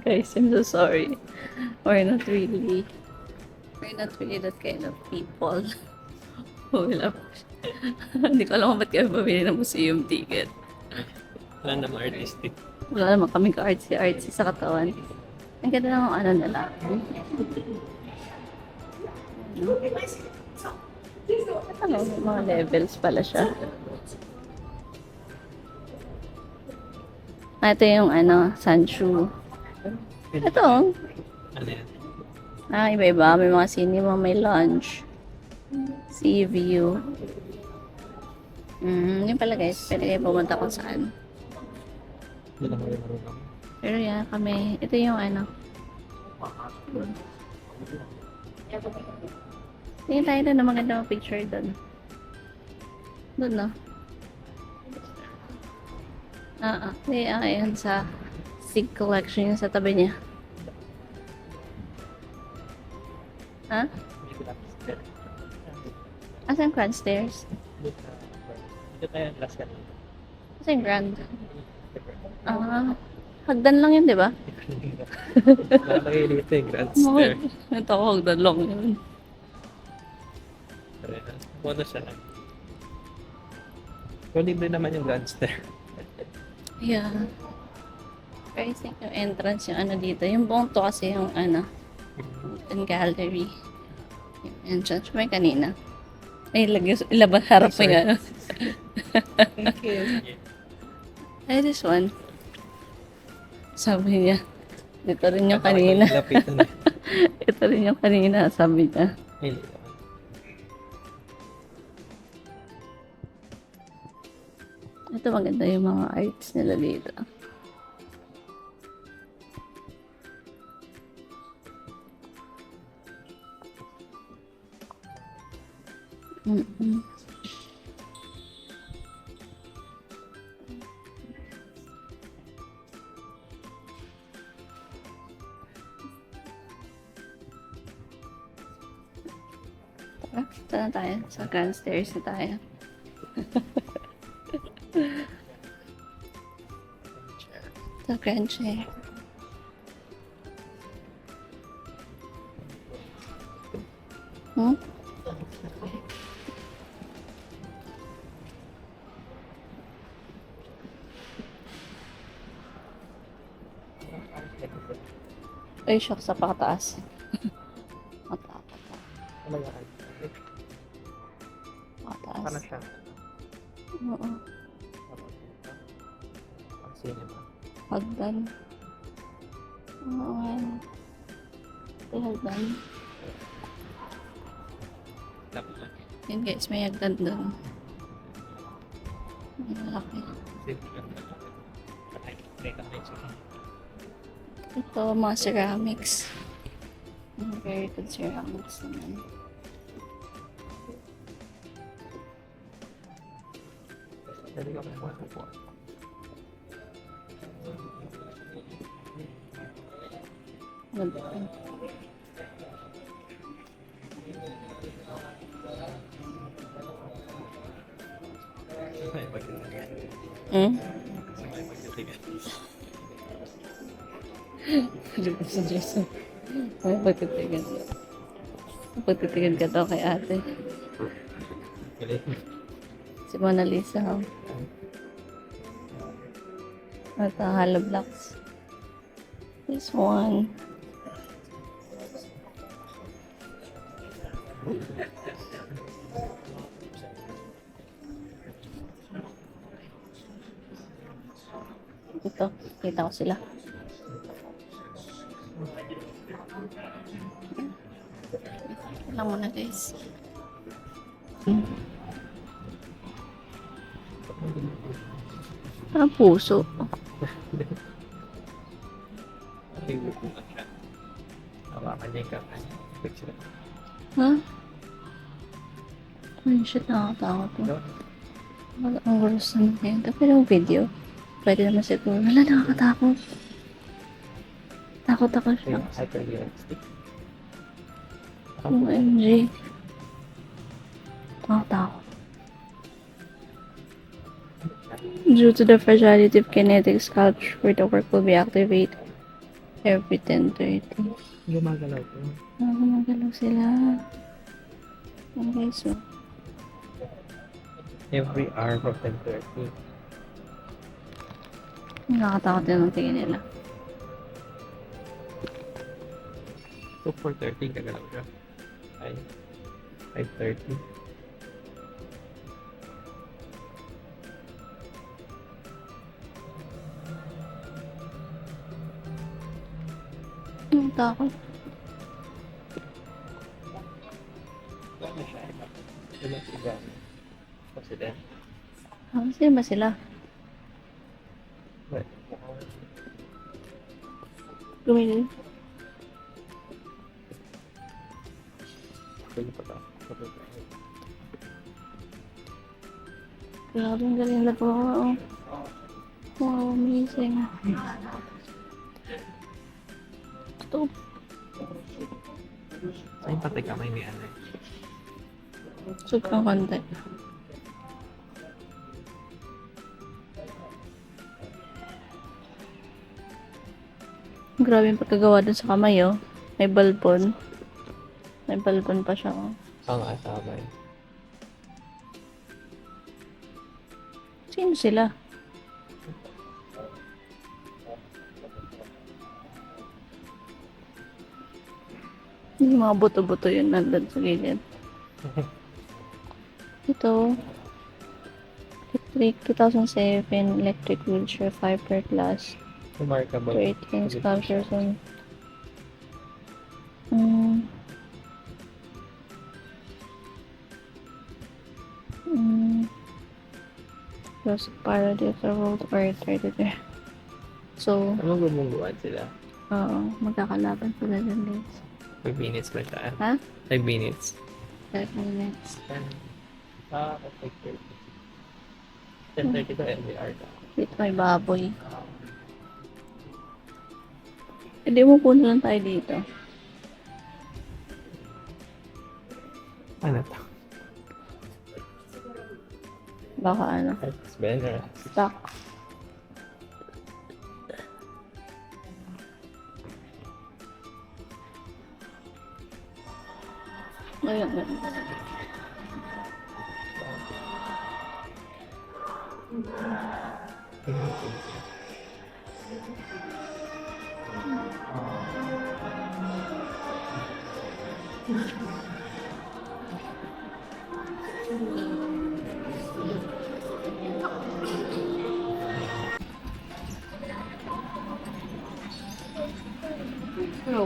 Guys, I'm so sorry. We're not really that kind of people. Wala po. Hindi ko alam kung ba't kami pabili ng museum ticket. Wala naman artistic. Wala naman kaming ka-artsy sa katawan. Ang ganda ng ano nila. Ano, mga levels pala siya. Ito yung ano, Sanshu. Ito. Ano yan? Iba-iba. May mga cinema, may lunch. Sea view. Yun pala guys. Pwede kayo pumunta kung saan. Hindi lang kayo marunong. Pero yan kami. Ito yung ano. Tingin tayo doon na maganda mga picture doon. Doon no? Ayan sa Sig Collection yung sa tabi niya. Ha? Asan Grand Stairs? Dito tayo last ka. Asan Grand? Hagdan lang yun, di ba? Nakalagay dito yung Grand Stair. Ito ako, hagdan lang yun. Ano siya lang. So, libre naman yung Grand Stair. Yeah. Pero I think yung entrance yung ano dito. Yung buong to kasi yung ano, yung gallery. Yung entrance. May kanina. Ay, ilabas harap mo yan. Thank you. Ay, this one. Sabi niya. Ito rin yung kanina. Lapitan na. Ito rin yung kanina, sabi niya. Ay, Ito maganda yung mga arts nila dito. Mm-mm. Tara, punta na tayo. Sa Grand Stairs na tayo. Sa Grand Chair. Hmm? Ay, shock sa pakataas. Mataas. ano yan? Mataas. Paano siya? Oo. Ang cinema. Hagdan. Oo, ano. Ito hagdan. Lapit lang. Yun guys, may hagdan doon. Ang malaki. Ito, mga ceramics. Very good ceramics naman. Pwede ka kumuha ng po. Ganda. Ay, pagkatigan. Hmm? Ay, pagkatigan. Dito sa Jason. Ay, pagtitigan. Pagtitigan ka daw kay ate. Galing. Si Mona Lisa. Oh. At Hollow Blocks. This one. Ito, kita ko sila. Lang muna guys. Parang puso. Favorite mo lang siya. Hawakan niya yung kamay. Picture. Ha? Ay, shit, nakakatakot to. Ang gulos na nito. Pero yung video, pwede naman siguro. Wala, nakakatakot. Takot ako siya. Hyper-realistic. OMG. Nakakatakot. Due to the fragility of kinetic sculpture, the work will be activated every 10:30. Gumagalaw ko. Gumagalaw sila. Okay, so. Every hour from 10:30. Nakakatakot din ang tingin nila. So 4:30 gagalaw siya. Ay, 5:30. Ang takot. President. Sino ba sila? Gumili. Grabe, ang galing na po. Wow, amazing. Ito. Ay, patay kamay ni ano. Sug ng konti. Grabe yung pagkagawa dun sa kamay, oh. May balbon. May balbon pa siya, oh. Pang-asabay. Sino sila? Yung mga buto-buto yun nandun sa gilid. Ito. Electric 2007 electric wheelchair fiberglass. Remarkable. 18 sculptures on. Just parody of the world order there. So, Anong gumungguan sila? oo, magkakalaban sila dun guys. 5 minutes ba siya? Ha? 5 minutes. 5 minutes. Okay. 10:30 to NBR ka. Dito may baboy. Hindi mo puno lang tayo dito. Ano to? Baka ano, It's better. stuck. Ayun, ayun. Hello.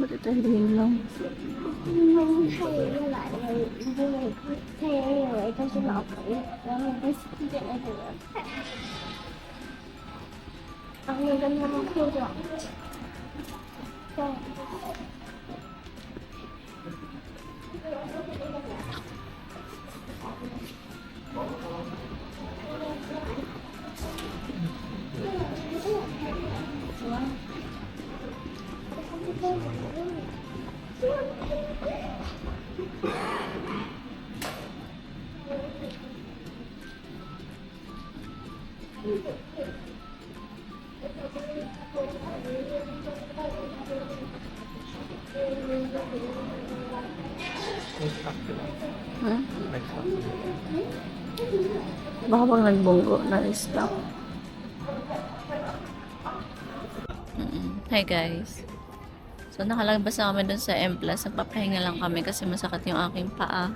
Ba't ito hiling lang? 因为太又来了，因为太也有一个是老朋友，然后不是点那个菜，然后跟他们互动，对。Ha? Baka pag nagbunggo, na-stop. Hi guys. So nakalabas na kami dun sa M+. Nagpapahinga lang kami kasi masakit yung aking paa.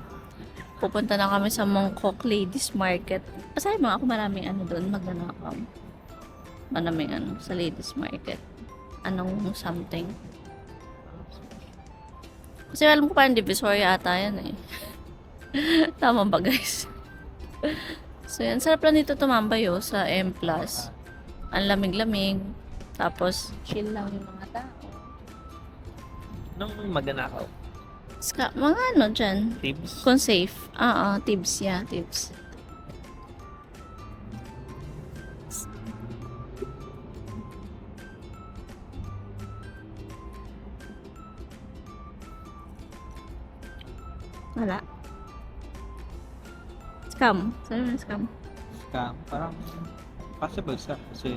Pupunta na kami sa Mongkok Ladies Market. Pasahin mo ako maraming ano dun, magnanakaw. Maraming ano sa Ladies Market. Anong something. Kasi alam ko parang Divisoria ata yan eh. Tama ba guys? So yan, sarap lang dito tumambay oh, sa M+. Ang lamig-lamig. Tapos chill lang yung mga tao. Nung magnanakaw. Mga ano dyan? Tips. Kung safe. Tips, yeah, tips. Wala. Scam. Saan yung scam? Scam. Parang possible siya kasi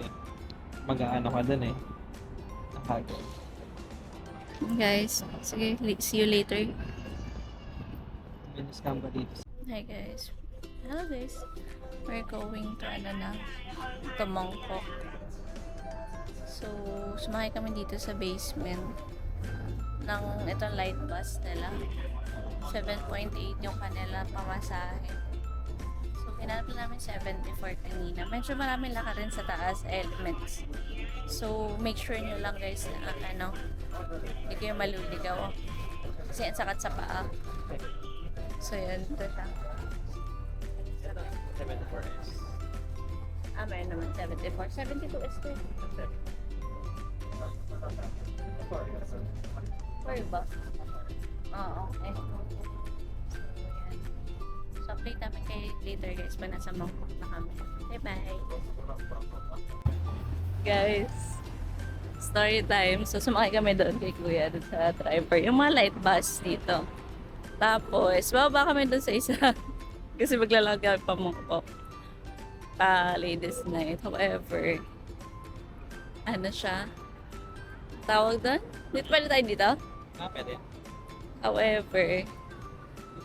mag-aano ka dun eh. Nakago. Guys, sige, see you later. May scam ba dito? Hi guys. Hello guys. We're going to to Mongkok. So, sumakay kami dito sa basement ng itong light bus nila. 7.8 yung kanila pamasahe. So, hinanap namin 74 kanina. Medyo maraming laka rin sa taas, elements. So, make sure nyo lang guys na hindi kayo maluligaw. Kasi ang sakat sa paa. So, yun. Ito siya. 74S. Meron naman 74. 72 is to. Where ba? Oo, okay. So, update namin kayo later guys pag nasa Mongkok na kami. Bye-bye! Guys, story time. So, sumakay kami doon kay Kuya, doon sa driver. Yung mga light bus dito. Tapos, bababa kami doon sa isa. Kasi maglalag kami pa Mongkok. Ladies night. However, ano siya? Tawag doon? Dito pala tayo dito? Pwede. However,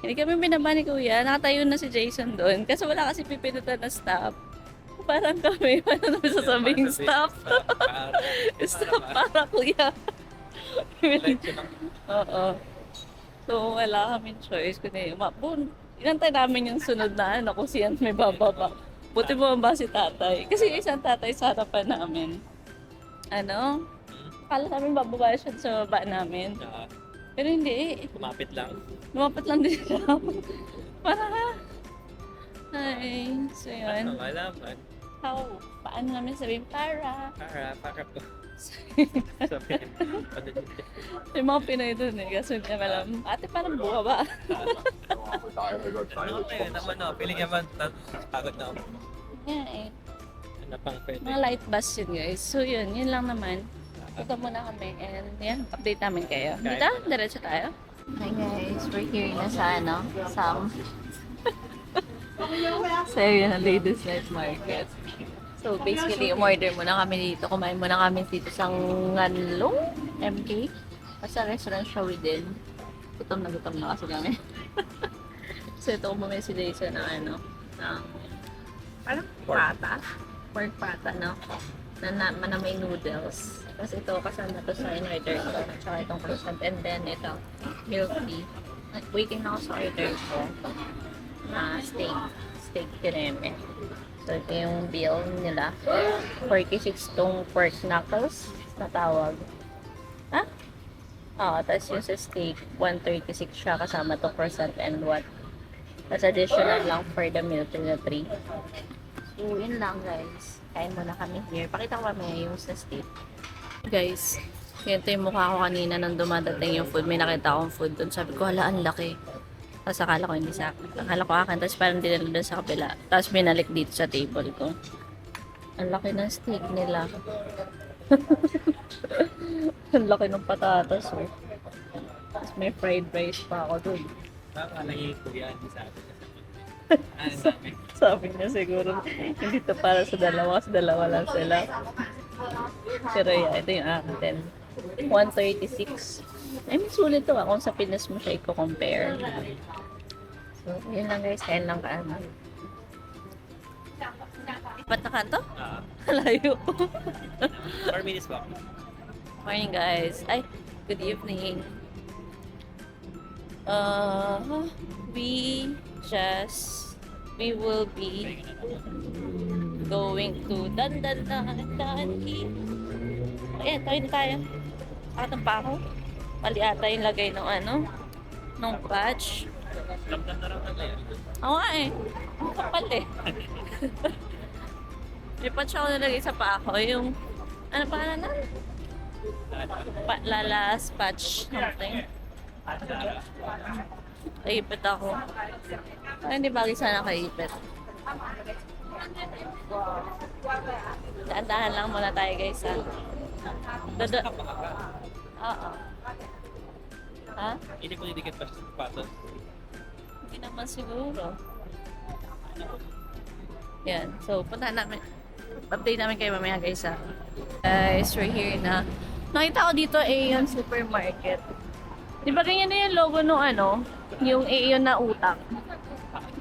hindi kami binaba ni Kuya. Nakatayo na si Jason doon. Kasi wala kasi pipinutan na stop. Parang kami, ano naman sasabing stop? Stop para Kuya. Oo. So, wala kaming choice. Kundi, inantay namin yung sunod na kung siyan may bababa. Buti bumaba si tatay. Kasi yung isang tatay sa harapan namin. Akala namin bababa siya sa baba namin. Pero hindi. Kumapit lang. Lumapat lang din siya. So yun. Malaman. Paano namin sabihin? Para po. Sabihin. Yung mga Pinoy dun eh. Kasi hindi naman alam. Ate, parang buka ba? Ano kayo naman feeling naman pagod na ako. Yeah eh. Ano pang pwede? Mga light bus yun guys. So yun lang naman. Ito muna kami and yan, update namin kayo. Dito, diretso tayo. Hi guys, we're here na sa Sam. Sa area ng Ladies Night Market. So basically, umorder muna kami dito. Kumain muna kami dito sa Nganlong MK. Sa restaurant siya within. Gutom na kasi kami. So ito, bumili si Jason ng parang pata. Pork pata, no? Na may noodles. Tapos ito, kasama to sa in-order ko. Tsaka itong croissant. And then ito, milk tea. Waiting na ako sa order ko. Steak kineme. So ito yung bill nila. 46 tong pork knuckles na tawag. Ha? Tapos yung sa steak, 136 siya kasama to croissant and what. Tapos additional lang for the milk na 3. So yun lang guys. Kain muna kami here. Pakita ko mamaya yung sa steak. Guys, ganito yung mukha ko kanina nung dumadating yung food. May nakita akong food doon. Sabi ko, hala, ang laki. Tapos akala ko hindi sa akin. Akala ko akin. Tapos parang dinala doon sa kabila. Tapos binalik dito sa table ko. Ang laki ng steak nila. Ang laki ng patatas. Oh. Tapos may fried rice pa ako doon. Nakalagay ko yan sa atin. Sabi niya siguro, hindi to para sa dalawa. Sa dalawa lang sila. Pero yeah, ito yung akin. 136. I mean, sulit to kung sa Pinas mo siya i-compare. So, yun lang guys. Kain lang kaano. Ba't na kanto? Layo. 4 minutes ba? Morning guys. Ay, good evening. We will be going to Dandanki. Ayan, tayo. Akatang pa ako. Mali ata yung lagay ng nung patch. Lamdam na raw na yan. Oo nga eh. Ang kapal eh. May patch ako nalagay sa paa ko. Yung, ano pa na? Lalas patch something. Kaipit ako. Ay, hindi bagay sana kaipit. Daan-dahan lang muna tayo guys ha. Oo. Ha? Hindi ko didikit pa siya sa patos. Okay naman siguro. Yan. So, punta namin. Update namin kayo mamaya guys ha. Guys, we're here na. Nakita ko dito Aeon Supermarket. Di ba ganyan na yung logo nung ano? Yung Aeon na utak.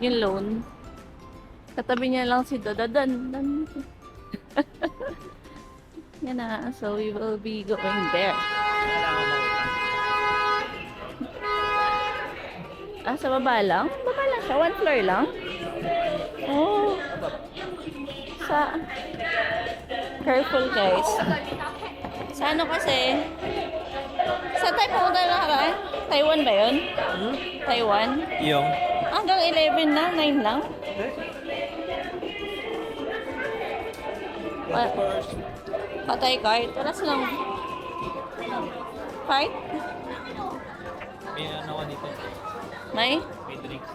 Yung loan. Katabi niya lang si Dodadan. Yan na. So, we will be going there. Kailangan mo utang. Ah, sa baba lang? Baba lang siya. One floor lang? Oh. Sa... Careful, guys. Sa ano kasi? Sa pumunta na ka? Taiwan ba yun? Taiwan? Yung? Hanggang 11 lang? 9 lang? Patay card? Wala silang... Card? May ano ko dito. May? May drinks.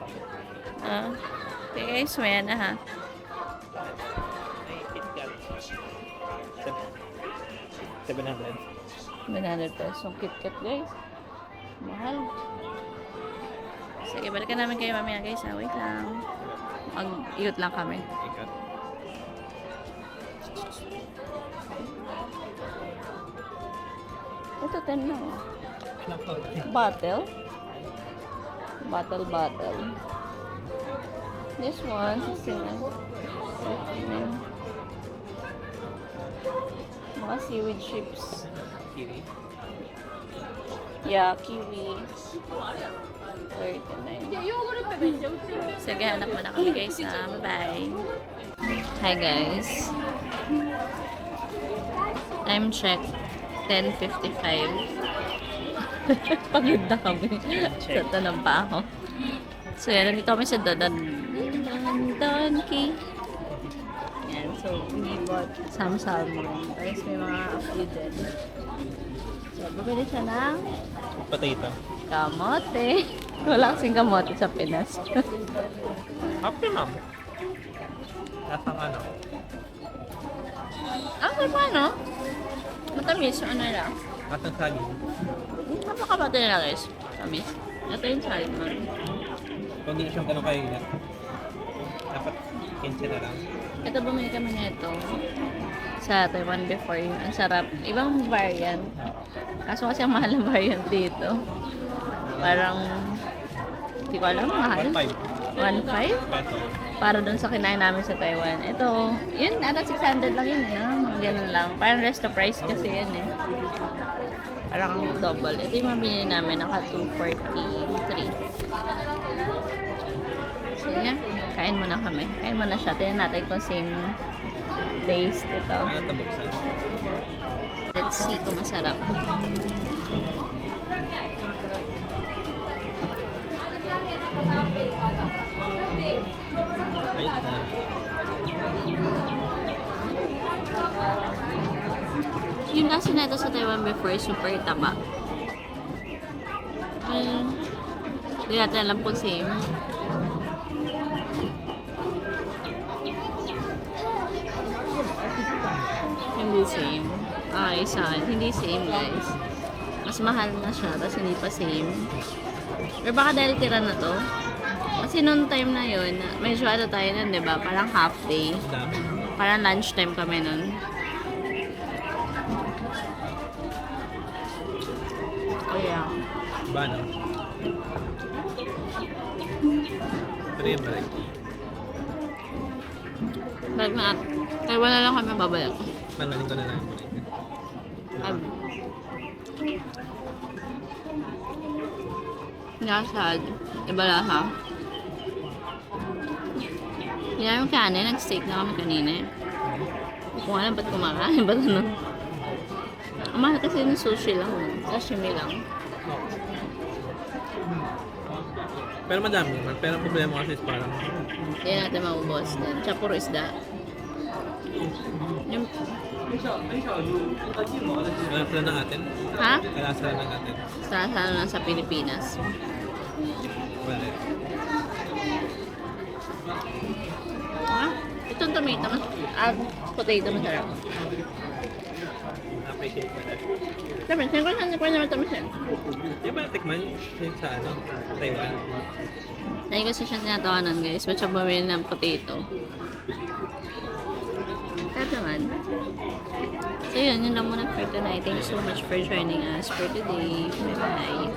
Ah. Okay guys, may na ha. May KitKat. 700. 100 pesos KitKat guys. Mahal. Sige, balikan namin kayo mamaya guys ha. Wait lang. Mag-iot lang kami. Ikat. Ito 10 lang. Oh. Ilang po? Bottle. Bottle. This one, 69. Mga seaweed chips. Kiwi. Yeah, kiwi. 39. Sige, hanap mo na kami guys ha. Bye-bye. Hi guys. Time check. 10:55. Pagod na kami. Sa tanong pa ako. So yan, nandito kami sa Donkey. Yan, so we bought some salmon. Tapos may mga apoy din. So, bumili siya ng Potato. kamote. Wala kasing kamote sa Pinas. Happy ma'am. Lasang ano? Okay pa, no? Matamis, ano lang. Lasang saging. Napakabata nila guys. Matamis. Ito yung salmon. Kung hindi siyang ganun kayo dapat 15 na lang. Ito, bumili kami nito sa Taiwan before. Ang sarap. Ibang variant. Kaso kasi ang mahal ng variant dito. Parang, hindi ko alam, mahal. 1.5 1.5? peso. Para dun sa kinain namin sa Taiwan. Ito, yun, ata 600 lang yun. Ganun lang. Parang resto price kasi yan eh. Parang double. Ito yung mabili namin. Naka 243. So yan, kain muna kami. Kain muna siya. Tingnan natin kung same taste ito. Ano ito buksan? Let's see kung masarap. Ayun na. Yung kasi na ito sa Taiwan before, super taba. Hindi natin alam kung same. Hindi same. Isa. Hindi same, guys. Mas mahal na siya, tapos hindi pa same. Pero baka dahil tira na to. Kasi noong time na yun, medyo ano tayo nun, di ba? Parang half day. Dami. Parang lunchtime kami nun. Kaya, Ba no? Pero yung balik. balik na at. Taiwan na lang kami babalik. Malaling ko na lang. Nasad. Iba lasa. Hindi namin kanin. Nag-steak na kami kanina. Kung alam ba't kumakain ba ito? Ang mahal kasi yung sushi lang. Sashimi lang. Pero madami naman. Pero ang problema kasi is parang Hindi natin maubos din. Tsaka puro isda. Yung, kalasa na natin. ha? Kalasa na natin. Sa lang sa Pilipinas. Wala. Ha? Itong tomato, potato masarap. Happy appreciate mo na. Sabi, saan ko naman tamis yan? Di ba natikman yung sa ano? Taiwan? Dahil kasi siya tinatawanan guys, ba't siya bumili ng potato? Sarap naman. So yun lang muna for tonight. Thank you so much for joining us for today. Bye-bye.